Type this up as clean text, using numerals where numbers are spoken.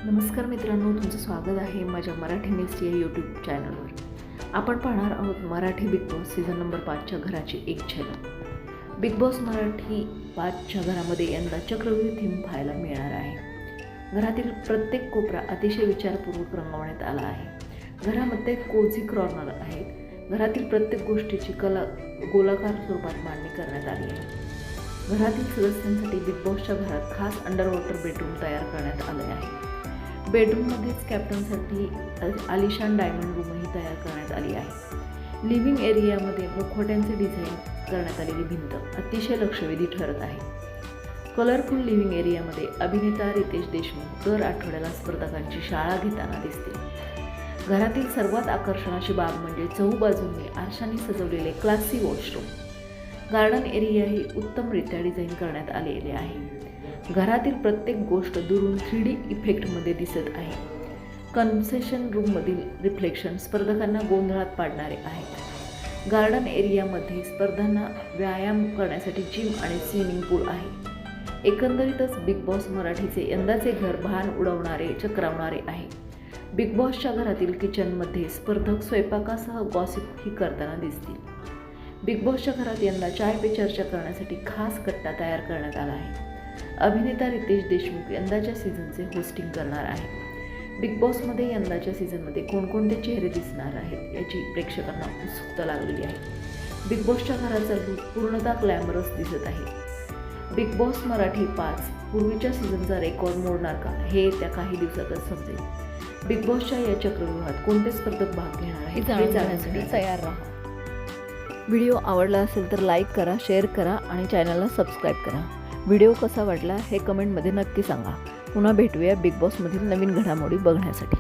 नमस्कार मित्रांनो, तुमचं स्वागत आहे माझ्या मराठी नेस्ट या यूट्यूब चॅनलवर। आपण पाहणार आहोत Marathi Bigg Boss season number 5च्या घराची एक झलक। बिग बॉस मराठी 5च्या घरामध्ये यंदा चक्रव्यूह थीम पाहायला मिळणार आहे। घरातील प्रत्येक कोपरा अतिशय विचारपूर्वक रंगवण्यात आला आहे। घरामध्ये कोझी कॉर्नर आहेत। घरातील प्रत्येक गोष्टीची कला गोलाकार स्वरूपात मांडणी करण्यात आली आहे। घरातील सदस्यांसाठी बिग बॉसच्या घरात खास अंडरवॉटर बेडरूम तयार करण्यात आले आहे। बेडरूममध्येच कॅप्टनसाठी आलिशान डायमंड रूमही तयार करण्यात आली आहे। लिव्हिंग एरियामध्ये मुखवट्यांचे डिझाईन करण्यात आलेली भिंत अतिशय लक्षवेधी ठरत आहे। कलरफुल लिव्हिंग एरियामध्ये अभिनेता रितेश देशमुख दर आठवड्याला स्पर्धकांची शाळा घेताना दिसतील। घरातील सर्वात आकर्षणाची बाब म्हणजे चहूबाजूंनी आरशांनी सजवलेले क्लासी वॉशरूम। गार्डन एरियाही उत्तमरित्या डिझाईन करण्यात आलेले आहे। घरातील प्रत्येक गोष्ट दुरून 3D इफेक्टमध्ये दिसत आहे। कन्सेशन रूममधील रिफ्लेक्शन स्पर्धकांना गोंधळात पाडणारे आहेत। गार्डन एरियामध्ये स्पर्धांना व्यायाम करण्यासाठी जिम आणि स्विमिंग पूल आहे। एकंदरीतच बिग बॉस मराठीचे यंदाचे घर भान उडवणारे चक्रावणारे आहे। बिग बॉसच्या घरातील किचनमध्ये स्पर्धक स्वयंपाकासह गॉसिपही करताना दिसतील। बिग बॉसच्या घरात यंदा चाय पे चर्चा करण्यासाठी खास कट्टा तयार करण्यात आला आहे। अभिनेता रितेश देशमुख यंदाच्या सीझनचे होस्टिंग करणार आहे। बिग बॉसमध्ये यंदाच्या सीझनमध्ये कोणकोणते चेहरे दिसणार आहेत याची प्रेक्षकांना उत्सुकता लागलेली आहे। बिग बॉसच्या घराचा लूक पूर्णतः ग्लॅमरस दिसत आहे। बिग बॉस मराठी 5 पूर्वीच्या सीझनचा रेकॉर्ड मोडणार का हे त्या काही दिवसातच समजेल। बिग बॉसच्या या चक्रव्यूहात कोणते स्पर्धक भाग घेणार आहेत हे जाणण्यासाठी तयार राहा। व्हिडिओ आवडला असेल तर लाईक करा, शेअर करा आणि चॅनलला सबस्क्राईब करा। व्हिडिओ कसा वाटला हे कमेंटमध्ये नक्की सांगा। पुन्हा भेटूया बिग बॉसमधील नवीन घडामोडी बघण्यासाठी।